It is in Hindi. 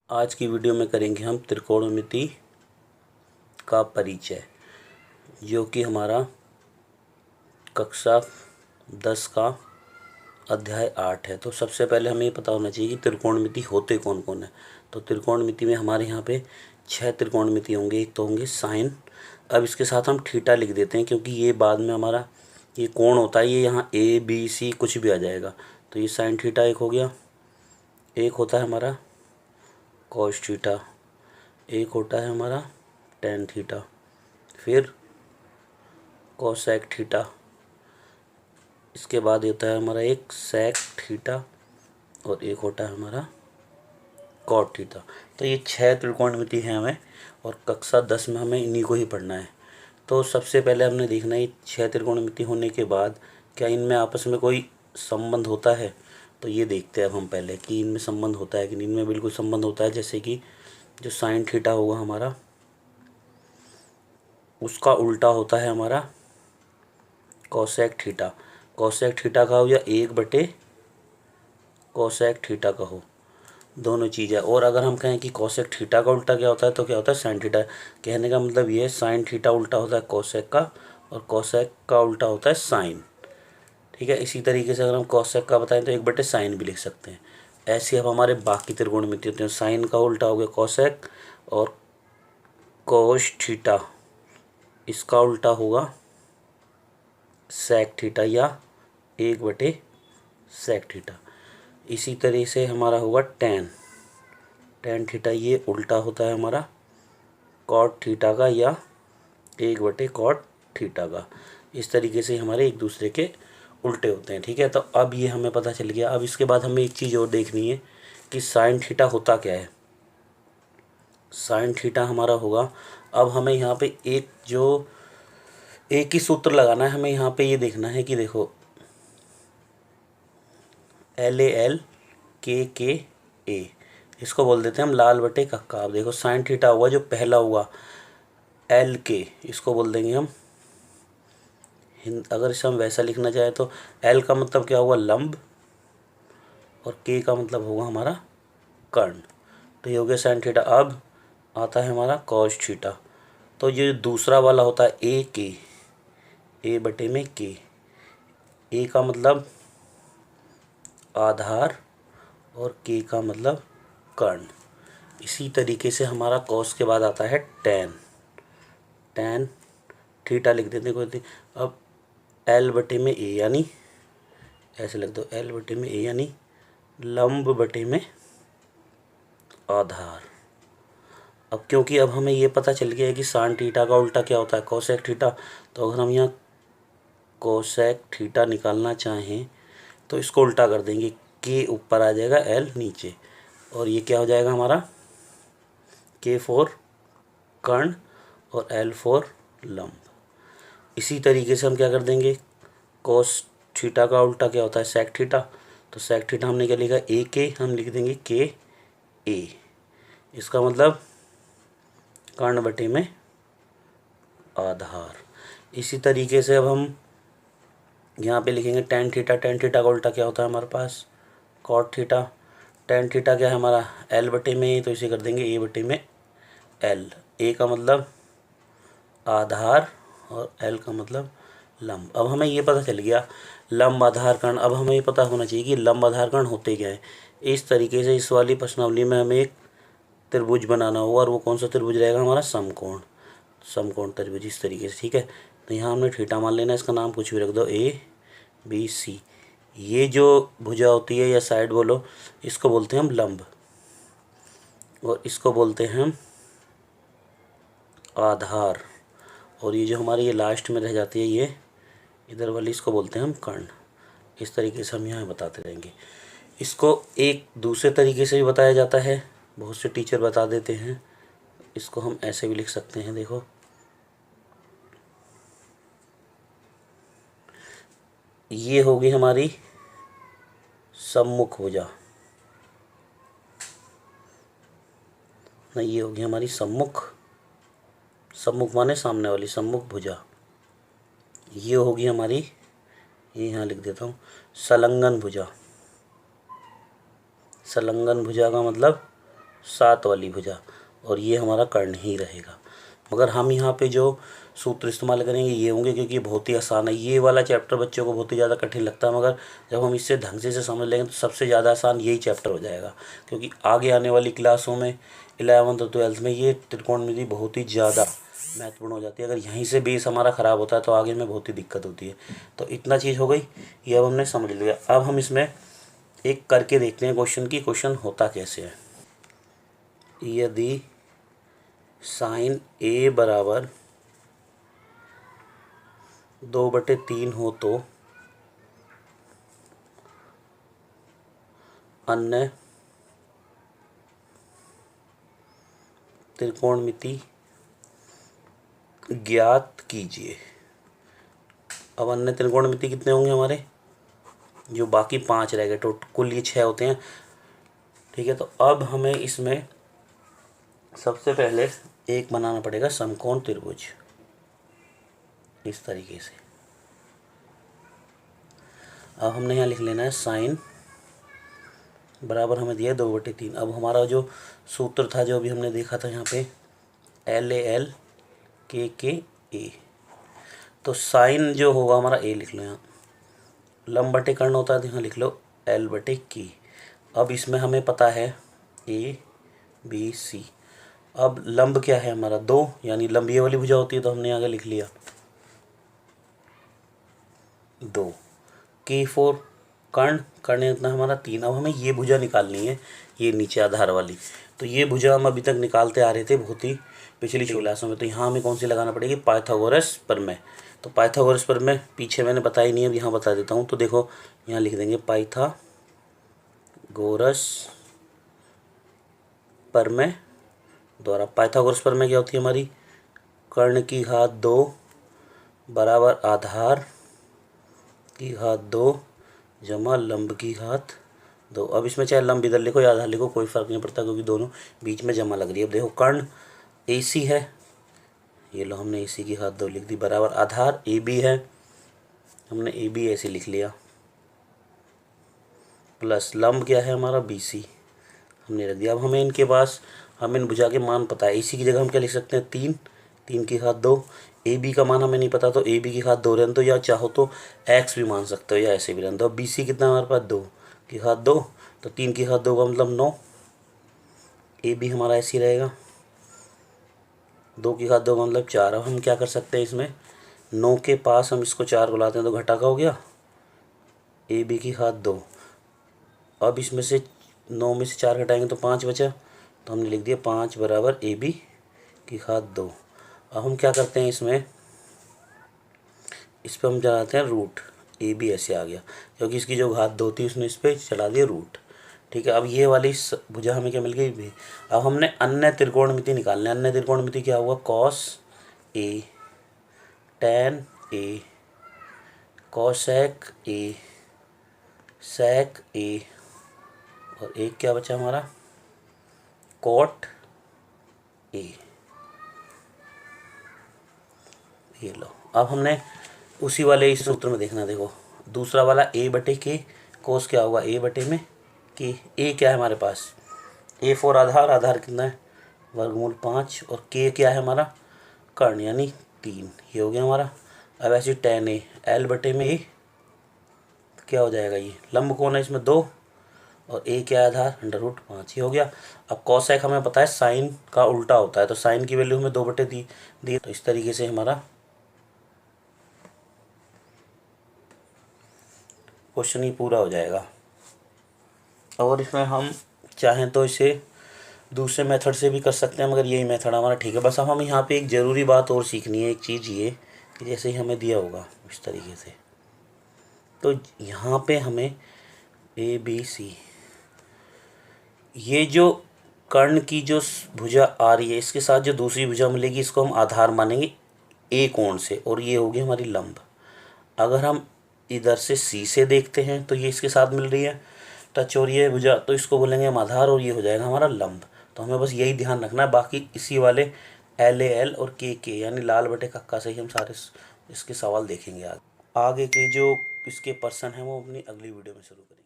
आज की वीडियो में करेंगे हम त्रिकोणमिति का परिचय, जो कि हमारा कक्षा 10 का अध्याय 8 है। तो सबसे पहले हमें ये पता होना चाहिए कि त्रिकोणमिति होते कौन कौन है। तो त्रिकोणमिति में हमारे यहाँ पे 6 त्रिकोणमिति होंगे। एक तो होंगे साइन। अब इसके साथ हम थीटा लिख देते हैं, क्योंकि ये बाद में हमारा ये कोण होता है, ये यहाँ ए बी सी कुछ भी आ जाएगा। तो ये साइन थीटा एक हो गया। एक होता है हमारा कॉस थीटा, एक होता है हमारा टेन थीटा, फिर कोसेक थीटा, इसके बाद होता है हमारा एक सेक थीटा, और एक होता है हमारा कॉट थीटा। तो ये 6 त्रिकोणमिति हैं हमें, और कक्षा 10 में हमें इन्हीं को ही पढ़ना है। तो सबसे पहले हमने देखना है 6 त्रिकोणमिति होने के बाद क्या इनमें आपस में कोई संबंध होता है। तो ये देखते हैं अब हम पहले कि इनमें संबंध होता है कि नहीं। इनमें बिल्कुल संबंध होता है। जैसे कि जो साइन थीटा होगा हमारा, उसका उल्टा होता है हमारा कोसेक थीटा। कोसेक थीटा का हो या 1/, कोसेक थीटा का हो, दोनों चीज़ है। और अगर हम कहें कि कोसेक थीटा का उल्टा क्या होता है, तो क्या होता है साइन थीटा। कहने का मतलब ये है साइन थीटा उल्टा होता है कोसेक का, और कोसेक का उल्टा होता है साइन। ठीक है। इसी तरीके से अगर हम कोसेक का बताएं तो 1/, साइन भी लिख सकते हैं। ऐसे अब हमारे बाकी त्रिकोणमिति होते हैं। साइन का उल्टा हो गया कोसेक, और कोस थीटा इसका उल्टा होगा सेक थीटा या 1/, सेक थीटा। इसी तरह से हमारा होगा टेन थीटा, ये उल्टा होता है हमारा कॉट थीटा का या 1/, कॉट थीटा का। इस तरीके से हमारे एक दूसरे के उल्टे होते हैं। ठीक है। तो अब ये हमें पता चल गया। अब इसके बाद हमें एक चीज़ और देखनी है कि साइन थीटा होता क्या है। साइन थीटा हमारा होगा, अब हमें यहाँ पे एक ही सूत्र लगाना है। हमें यहाँ पे ये देखना है कि देखो LAL KKA, इसको बोल देते हैं हम लाल बटे कक्का। अब देखो साइन थीटा हुआ जो पहला हुआ LK, इसको बोल देंगे हम अगर इसे हम वैसा लिखना चाहें तो L का मतलब क्या हुआ लंब, और K का मतलब होगा हमारा कर्ण। तो ये हो गया साइन थीटा। अब आता है हमारा कॉस थीटा। तो ये दूसरा वाला होता है AK, A/K। A का मतलब आधार, और K का मतलब कर्ण। इसी तरीके से हमारा कॉस के बाद आता है टेन थीटा लिख देते हैं। अब L/A यानी ऐसे लिख दो, L/A यानी लंब बटे में आधार। अब क्योंकि अब हमें ये पता चल गया है कि साइन थीटा का उल्टा क्या होता है कोसेक थीटा, तो अगर हम यहाँ कोसेक थीटा निकालना चाहें तो इसको उल्टा कर देंगे। K ऊपर आ जाएगा, L नीचे, और ये क्या हो जाएगा हमारा K फॉर कर्ण और L फॉर लंब। इसी तरीके से हम क्या कर देंगे, कोस थीटा का उल्टा क्या होता है सेक थीटा। तो सेक थीटा हमने क्या लिखा AK, हम लिख देंगे KA। इसका मतलब कर्ण बटे में आधार। इसी तरीके से अब हम यहाँ पे लिखेंगे टेन थीटा का उल्टा क्या होता है हमारे पास कॉट थीटा। टेन थीटा क्या है हमारा L/में, तो इसे कर देंगे A/में L। A का मतलब आधार और L का मतलब लंब। अब हमें ये पता चल गया लंब आधार कर्ण। अब हमें ये पता होना चाहिए कि लंब आधार कर्ण होते क्या है। इस तरीके से इस वाली प्रश्नावली में हमें एक त्रिभुज बनाना होगा, और वो कौन सा त्रिभुज रहेगा हमारा समकोण त्रिभुज। इस तरीके से ठीक है। तो यहाँ हमने थीटा मान लेना, इसका नाम कुछ भी रख दो ABC। ये जो भुजा होती है या साइड बोलो, इसको बोलते हैं हम लंब, और इसको बोलते हैं हम आधार, और ये जो हमारी ये लास्ट में रह जाती है ये इधर वाली, इसको बोलते हैं हम कर्ण। इस तरीके से हम यहाँ बताते रहेंगे। इसको एक दूसरे तरीके से भी बताया जाता है, बहुत से टीचर बता देते हैं। इसको हम ऐसे भी लिख सकते हैं, देखो ये होगी हमारी सम्मुख भुजा, नहीं ये होगी हमारी सम्मुख माने सामने वाली सम्मुख भुजा। ये होगी हमारी, ये यहाँ लिख देता हूँ संलग्न भुजा। संलग्न भुजा का मतलब 7 वाली भुजा, और ये हमारा कर्ण ही रहेगा। मगर हम यहाँ पे जो सूत्र इस्तेमाल करेंगे ये होंगे, क्योंकि ये बहुत ही आसान है। ये वाला चैप्टर बच्चों को बहुत ही ज़्यादा कठिन लगता है, मगर जब हम इससे ढंग से समझ लेंगे तो सबसे ज़्यादा आसान यही चैप्टर हो जाएगा। क्योंकि आगे आने वाली क्लासों में 11th और 12th में ये त्रिकोणमिति बहुत ही ज़्यादा महत्वपूर्ण हो जाती है। अगर यहीं से बेस हमारा ख़राब होता है तो आगे में बहुत ही दिक्कत होती है। तो इतना चीज़ हो गई, ये अब हमने समझ लिया। अब हम इसमें एक करके देखते हैं क्वेश्चन की, क्वेश्चन होता कैसे है। यदि साइन ए बराबर 2/3 हो तो अन्य त्रिकोणमिति ज्ञात कीजिए। अब अन्य त्रिकोणमिति कितने होंगे हमारे, जो बाकी 5 रह गए, टोटल कुल ये 6 होते हैं। ठीक है, तो अब हमें इसमें सबसे पहले एक बनाना पड़ेगा समकोण त्रिभुज, इस तरीके से। अब हमने यहाँ लिख लेना है साइन बराबर हमें दिया 2/3। अब हमारा जो सूत्र था, जो अभी हमने देखा था यहाँ पे, LAL KKA, तो साइन जो होगा हमारा ए लिख लो यहाँ, लंब बटे कर्ण होता है तो यहाँ लिख लो L/K। अब इसमें हमें पता है ABC। अब लंब क्या है हमारा 2, यानी लंब ये वाली भुजा होती है, तो हमने आगे लिख लिया 2। K4 कर्ण इतना हमारा 3। अब हमें ये भुजा निकालनी है, ये नीचे आधार वाली। तो ये भुजा हम अभी तक निकालते आ रहे थे बहुत ही पिछली क्लासों में। तो यहाँ हमें कौन सी लगाना पड़ेगी, पाइथागोरस प्रमेय। तो पाइथागोरस प्रमेय पीछे मैंने बताई नहीं, अब यहाँ बता देता हूँ। तो देखो यहाँ लिख देंगे पाइथागोरस प्रमेय द्वारा। पाइथागोरस प्रमेय क्या होती है हमारी, कर्ण की घात 2 बराबर आधार की घात 2 जमा लंब की घात 2। अब इसमें चाहे लंब इधर लिखो या आधार लिखो, कोई फर्क नहीं पड़ता, क्योंकि दोनों बीच में जमा लग रही है। अब देखो कर्ण AC है, ये लो हमने AC की घात 2 लिख दी, बराबर आधार AB है, हमने AB ऐसे लिख लिया, प्लस लंब क्या है हमारा BC हमने रख दिया। अब हमें इनके पास, हमें इन भुजा के मान पता है। AC की जगह हम क्या लिख सकते हैं, 3 की घात 2। AB का मान हमें नहीं पता, तो AB की घात 2 रहने दो, या चाहो तो X भी मान सकते हो, या ऐसे भी रहने दो। अब BC कितना हमारे पास, 2 की घात 2, तो 3 की घात 2 का मतलब 9। AB हमारा ऐसे ही रहेगा, 2 की घात 2 का मतलब 4। अब हम क्या कर सकते हैं, इसमें 9 के पास हम इसको 4 को लाते हैं तो घटा का हो गया AB की घात 2। अब इसमें से 9 में से 4 घटाएंगे तो 5 बचा, तो हमने लिख दिया 5 बराबर AB की घात 2। अब हम क्या करते हैं, इस पर हम चढ़ाते हैं रूट, AB ऐसे आ गया, क्योंकि इसकी जो घात 2 थी उसने इस पर चढ़ा दिया रूट। ठीक है, अब ये वाली भुजा हमें क्या मिल गई भी। अब हमने अन्य त्रिकोणमिति निकालना है। अन्य त्रिकोणमिति क्या हुआ, cos A, tan A, cosec A, sec A, और एक क्या बचा हमारा, cot A। ये लो, अब हमने उसी वाले इस सूत्र में देखना, देखो दूसरा वाला A/K, कोस क्या होगा A/में K। A क्या है हमारे पास, A4 आधार कितना है, वर्गमूल 5, और K क्या है हमारा, कर्ण यानी 3। ये हो गया हमारा। अब ऐसे tan A, L/में A क्या हो जाएगा, ये लंब कौन है इसमें 2, और A क्या है आधार, √5। ये हो गया। अब कॉसेक हमें पता है साइन का उल्टा होता है, तो साइन की वैल्यू हमें 2/3 दी, तो इस तरीके से हमारा क्वेश्चन ही पूरा हो जाएगा। और इसमें हम चाहें तो इसे दूसरे मेथड से भी कर सकते हैं, मगर यही मेथड हमारा ठीक है। बस अब हम यहाँ पे एक ज़रूरी बात और सीखनी है, एक चीज़ ये कि जैसे ही हमें दिया होगा इस तरीके से, तो यहाँ पे हमें ABC, ये जो कर्ण की जो भुजा आ रही है इसके साथ जो दूसरी भुजा मिलेगी, इसको हम आधार मानेंगे A कोण से, और ये होगी हमारी लंब। अगर हम इधर से C से देखते हैं तो ये इसके साथ मिल रही है टच हो रही है भुजा, तो इसको बोलेंगे हम आधार, और ये हो जाएगा हमारा लंब। तो हमें बस यही ध्यान रखना है, बाकी इसी वाले LAL और KK यानी लाल बटे कक्का से ही हम सारे इसके सवाल देखेंगे। आगे के जो इसके पर्सन हैं वो अपनी अगली वीडियो में शुरू करेंगे।